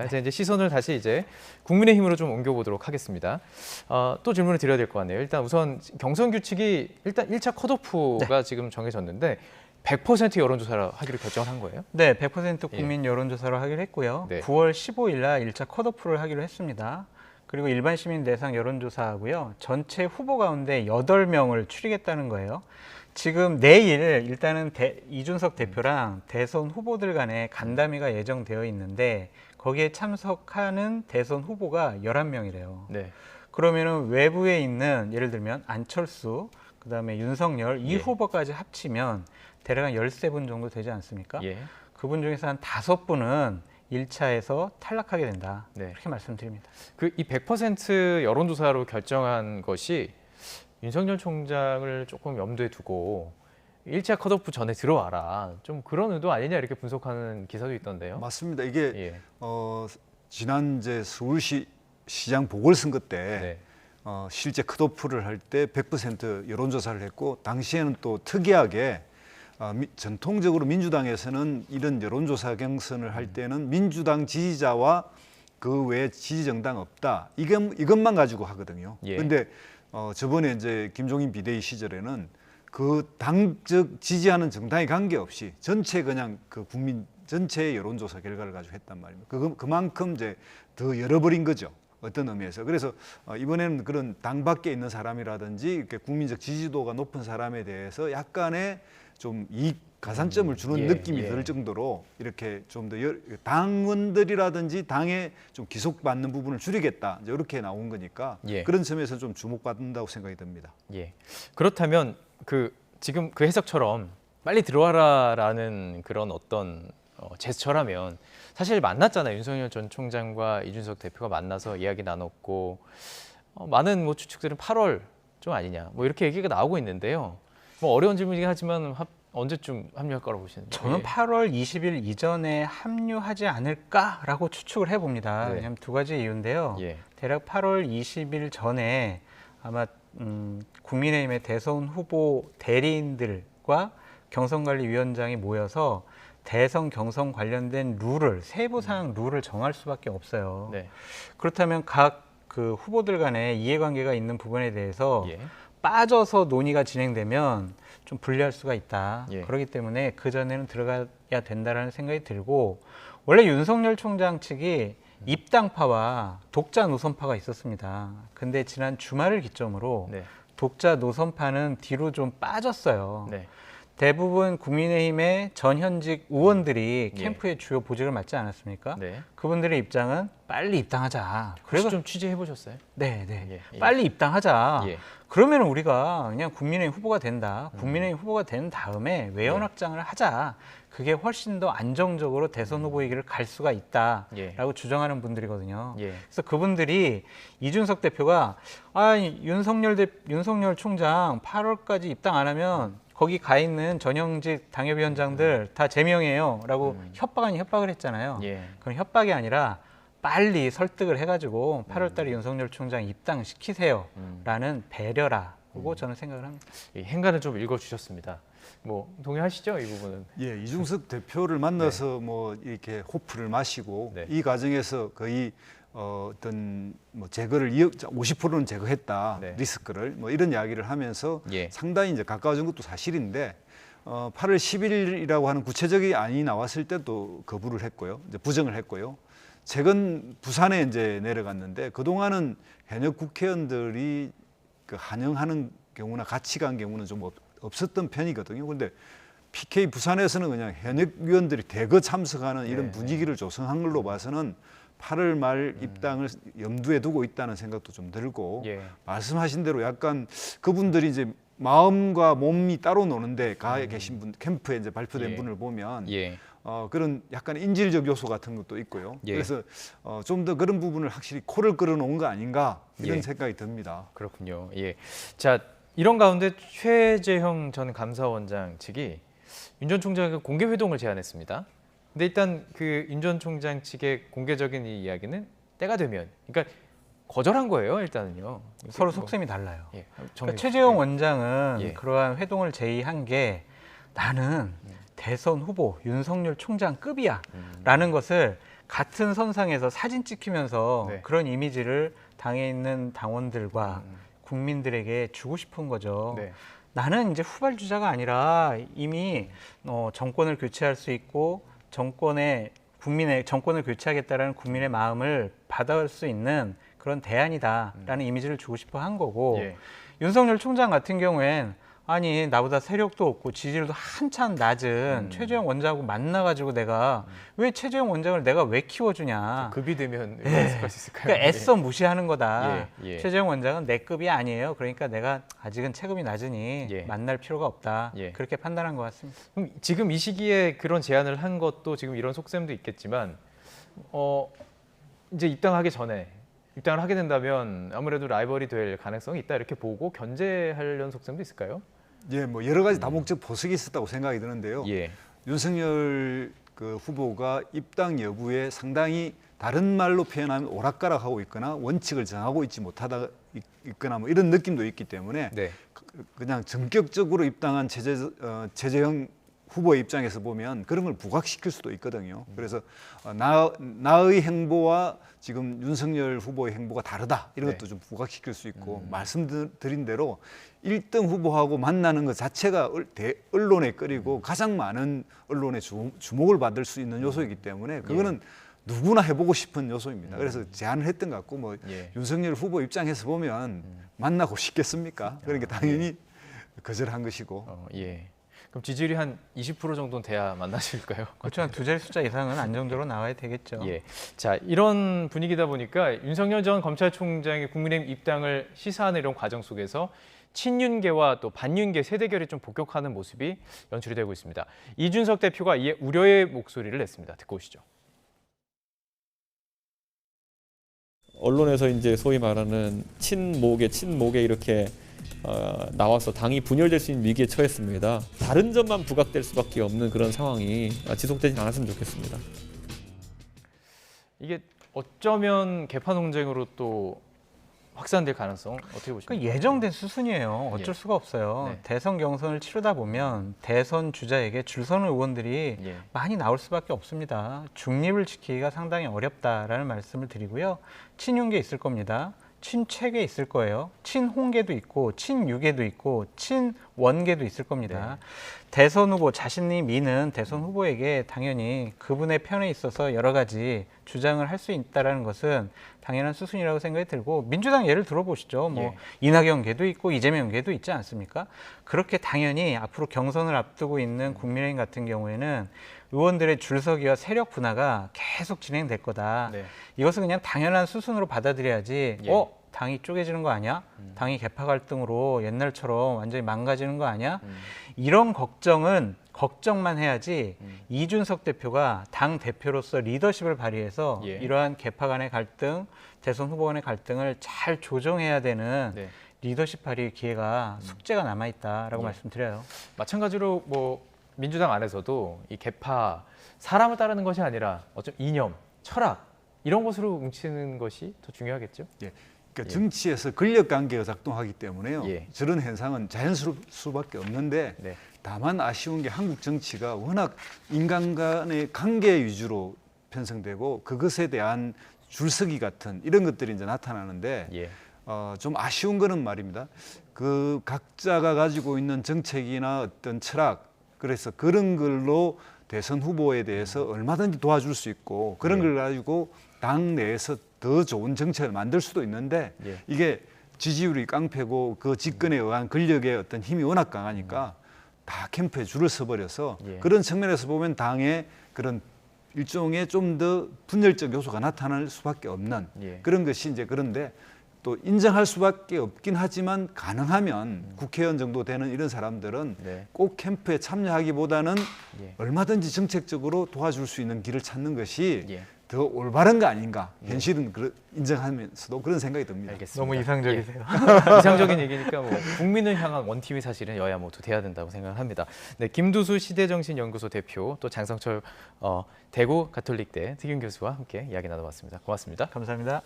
알겠습니다. 이제 시선을 다시 이제 국민의힘으로 좀 옮겨보도록 하겠습니다. 또 질문을 드려야 될 것 같네요. 일단 우선 경선 규칙이 일단 1차 컷오프가 지금 정해졌는데 100% 여론조사를 하기로 결정을 한 거예요? 네, 100% 국민 여론조사를 하기로 했고요. 네. 9월 15일 날 1차 컷오프를 하기로 했습니다. 그리고 일반 시민 대상 여론조사하고요. 전체 후보 가운데 8명을 추리겠다는 거예요. 지금 내일 일단은 이준석 대표랑 대선 후보들 간의 간담회가 예정되어 있는데 거기에 참석하는 대선 후보가 11명이래요. 네. 그러면은 외부에 있는 예를 들면 안철수, 그다음에 윤석열 이 예. 후보까지 합치면 대략 한 13분 정도 되지 않습니까? 예. 그분 중에서 한 5분은 1차에서 탈락하게 된다. 네. 이렇게 말씀드립니다. 이 100% 여론조사로 결정한 것이 윤석열 총장을 조금 염두에 두고 1차 컷오프 전에 들어와라. 좀 그런 의도 아니냐 이렇게 분석하는 기사도 있던데요. 맞습니다. 이게 예. 지난 이제 서울시 시장 보궐선거 때 네. 실제 컷오프를 할 때 100% 여론조사를 했고 당시에는 또 특이하게 전통적으로 민주당에서는 이런 여론조사 경선을 할 때는 민주당 지지자와 그 외에 지지정당 없다. 이것만 가지고 하거든요. 그런데 저번에 이제 김종인 비대위 시절에는 그 당적 지지하는 정당에 관계없이 전체 그냥 그 국민 전체의 여론조사 결과를 가지고 했단 말입니다. 그만큼 이제 더 열어버린 거죠. 어떤 의미에서. 그래서 이번에는 그런 당 밖에 있는 사람이라든지 이렇게 국민적 지지도가 높은 사람에 대해서 약간의 좀 이익 가산점을 주는 느낌이 들 정도로 이렇게 좀 더 당원들이라든지 당에 좀 기속받는 부분을 줄이겠다. 이제 이렇게 나온 거니까 그런 점에서 좀 주목받는다고 생각이 듭니다. 예. 그렇다면 지금 그 해석처럼 빨리 들어와라라는 그런 어떤 제스처라면 사실 만났잖아요. 윤석열 전 총장과 이준석 대표가 만나서 이야기 나눴고 많은 추측들은 8월 좀 아니냐 이렇게 얘기가 나오고 있는데요. 어려운 질문이긴 하지만 언제쯤 합류할 거라고 보시는지. 저는 8월 20일 이전에 합류하지 않을까라고 추측을 해봅니다. 네. 왜냐하면 두 가지 이유인데요. 대략 8월 20일 전에 아마 국민의힘의 대선 후보 대리인들과 경선관리위원장이 모여서 대선 경선 관련된 세부사항 룰을 정할 수밖에 없어요. 네. 그렇다면 각 그 후보들 간에 이해관계가 있는 부분에 대해서 빠져서 논의가 진행되면 좀 불리할 수가 있다. 그렇기 때문에 그 전에는 들어가야 된다라는 생각이 들고 원래 윤석열 총장 측이 입당파와 독자 노선파가 있었습니다. 근데 지난 주말을 기점으로 독자 노선파는 뒤로 좀 빠졌어요. 대부분 국민의힘의 전현직 의원들이 캠프의 주요 보직을 맡지 않았습니까? 그분들의 입장은 빨리 입당하자. 그래서 좀 취재해 보셨어요? 네. 빨리 입당하자. 그러면 우리가 그냥 국민의힘 후보가 된다. 국민의힘 후보가 된 다음에 외연 확장을 하자. 그게 훨씬 더 안정적으로 대선 후보의 길을 갈 수가 있다라고 주장하는 분들이거든요. 그래서 그분들이 이준석 대표가 윤석열 총장 8월까지 입당 안 하면 거기 가 있는 전형직 당협위원장들 다 제명이에요라고 협박 아닌 협박을 했잖아요. 그건 협박이 아니라 빨리 설득을 해가지고 8월달에 윤석열 총장 입당시키세요라는 배려라고 저는 생각을 합니다. 이 행간을 좀 읽어주셨습니다. 동의하시죠, 이 부분은? 이준석 대표를 만나서 이렇게 호프를 마시고 이 과정에서 거의 어떤 제거를 50%는 제거했다 리스크를 이런 이야기를 하면서 상당히 이제 가까워진 것도 사실인데 8월 10일이라고 하는 구체적인 안이 나왔을 때도 거부를 했고요, 이제 부정을 했고요. 최근 부산에 이제 내려갔는데 그 동안은 현역 국회의원들이 그 환영하는 경우나 같이 간 경우는 좀 없었던 편이거든요. 그런데 PK 부산에서는 그냥 현역 위원들이 대거 참석하는 이런 분위기를 조성한 걸로 봐서는 8월 말 입당을 염두에 두고 있다는 생각도 좀 들고 말씀하신 대로 약간 그분들이 이제 마음과 몸이 따로 노는데 가 계신 분 캠프에 이제 발표된 분을 보면 그런 약간 인질적 요소 같은 것도 있고요. 그래서 좀 더 그런 부분을 확실히 코를 끌어놓은 거 아닌가 이런 생각이 듭니다. 그렇군요. 자, 이런 가운데 최재형 전 감사원장 측이 윤 전 총장에게 공개 회동을 제안했습니다. 근데 일단 그 윤 전 총장 측의 공개적인 이 이야기는 때가 되면, 그러니까 거절한 거예요, 일단은요. 서로 속셈이 달라요. 그러니까 최재형 원장은 그러한 회동을 제의한 게 나는 대선 후보 윤석열 총장급이야 라는 것을 같은 선상에서 사진 찍히면서 네. 그런 이미지를 당에 있는 당원들과 국민들에게 주고 싶은 거죠. 네. 나는 이제 후발주자가 아니라 이미 정권을 교체할 수 있고 국민의 정권을 교체하겠다라는 국민의 마음을 받아올 수 있는 그런 대안이다라는 이미지를 주고 싶어 한 거고 예. 윤석열 총장 같은 경우엔 아니 나보다 세력도 없고 지지율도 한참 낮은 최재형 원장하고 만나가지고 내가 왜 최재형 원장을 내가 왜 키워주냐. 급이 되면 해석할 수 있을까요? 그러니까 애써 무시하는 거다. 예. 최재형 원장은 내 급이 아니에요. 그러니까 내가 아직은 체급이 낮으니 만날 필요가 없다. 그렇게 판단한 것 같습니다. 그럼 지금 이 시기에 그런 제안을 한 것도 지금 이런 속셈도 있겠지만 이제 입당하기 전에 입당을 하게 된다면 아무래도 라이벌이 될 가능성이 있다 이렇게 보고 견제하려는 속셈도 있을까요? 예, 뭐 여러 가지 다목적 보석이 있었다고 생각이 드는데요. 예. 윤석열 그 후보가 입당 여부에 상당히 다른 말로 표현하면 오락가락하고 있거나 원칙을 정하고 있지 못하다 있거나 뭐 이런 느낌도 있기 때문에 네. 그냥 전격적으로 입당한 최재형 후보의 입장에서 보면 그런 걸 부각시킬 수도 있거든요. 그래서 나의 행보와 지금 윤석열 후보의 행보가 다르다 이런 것도 좀 부각시킬 수 있고 말씀드린 대로 1등 후보하고 만나는 것 자체가 언론에 끌리고 가장 많은 언론의 주목을 받을 수 있는 요소이기 때문에 그거는 누구나 해보고 싶은 요소입니다. 그래서 제안을 했던 것 같고 뭐 윤석열 후보 입장에서 보면 만나고 싶겠습니까? 그러니까 당연히 거절한 것이고. 예. 그럼 지지율이 한 20% 정도는 돼야 만나실까요? 그렇죠. 한 두 자리 숫자 이상은 안정적으로 나와야 되겠죠. 예. 자, 이런 분위기다 보니까 윤석열 전 검찰총장의 국민의힘 입당을 시사하는 이런 과정 속에서 친윤계와 또 반윤계 세대결이 좀 복격하는 모습이 연출이 되고 있습니다. 이준석 대표가 이에 우려의 목소리를 냈습니다. 듣고 오시죠. 언론에서 이제 소위 말하는 친목에 이렇게 나와서 당이 분열될 수 있는 위기에 처했습니다. 다른 점만 부각될 수밖에 없는 그런 상황이 지속되지 않았으면 좋겠습니다. 이게 어쩌면 개파 논쟁으로 또 확산될 가능성 어떻게 보십니까? 예정된 수순이에요. 어쩔 수가 없어요. 네. 대선 경선을 치르다 보면 대선 주자에게 줄 서는 의원들이 많이 나올 수밖에 없습니다. 중립을 지키기가 상당히 어렵다라는 말씀을 드리고요. 친윤계 있을 겁니다. 친최계 있을 거예요. 친홍계도 있고 친유계도 있고 친원계도 있을 겁니다. 대선 후보 자신이 미는 대선 후보에게 당연히 그분의 편에 있어서 여러 가지 주장을 할 수 있다는 것은 당연한 수순이라고 생각이 들고 민주당 예를 들어보시죠. 뭐 이낙연계도 있고 이재명계도 있지 않습니까? 그렇게 당연히 앞으로 경선을 앞두고 있는 국민의힘 같은 경우에는 의원들의 줄서기와 세력 분화가 계속 진행될 거다. 이것은 그냥 당연한 수순으로 받아들여야지 당이 쪼개지는 거 아니야? 당이 개파 갈등으로 옛날처럼 완전히 망가지는 거 아니야? 이런 걱정만 해야지 이준석 대표가 당 대표로서 리더십을 발휘해서 이러한 개파 간의 갈등, 대선 후보 간의 갈등을 잘 조정해야 되는 리더십 발휘의 기회가 숙제가 남아있다라고 말씀드려요. 마찬가지로 뭐 민주당 안에서도 이 개파, 사람을 따르는 것이 아니라 어쩜 이념, 철학 이런 것으로 뭉치는 것이 더 중요하겠죠? 그러니까 정치에서 권력 관계가 작동하기 때문에요. 저런 현상은 자연스러울 수밖에 없는데 다만 아쉬운 게 한국 정치가 워낙 인간 간의 관계 위주로 편성되고 그것에 대한 줄서기 같은 이런 것들이 이제 나타나는데 좀 아쉬운 거는 말입니다. 그 각자가 가지고 있는 정책이나 어떤 철학 그래서 그런 걸로 대선 후보에 대해서 얼마든지 도와줄 수 있고 그런 걸 가지고 당 내에서 더 좋은 정책을 만들 수도 있는데 이게 지지율이 깡패고 그 집권에 의한 권력의 어떤 힘이 워낙 강하니까 다 캠프에 줄을 서버려서 그런 측면에서 보면 당의 그런 일종의 좀 더 분열적 요소가 나타날 수밖에 없는 그런 것이 이제 그런데 또 인정할 수밖에 없긴 하지만 가능하면 국회의원 정도 되는 이런 사람들은 꼭 캠프에 참여하기보다는 얼마든지 정책적으로 도와줄 수 있는 길을 찾는 것이 더 올바른 거 아닌가. 현실은 인정하면서도 그런 생각이 듭니다. 알겠습니다. 너무 이상적이세요. 이상적인 얘기니까 뭐 국민을 향한 원팀이 사실은 여야 모두 돼야 된다고 생각을 합니다. 김두수 시대정신연구소 대표 또 장성철 대구 가톨릭대 특임 교수와 함께 이야기 나눠봤습니다. 고맙습니다. 감사합니다.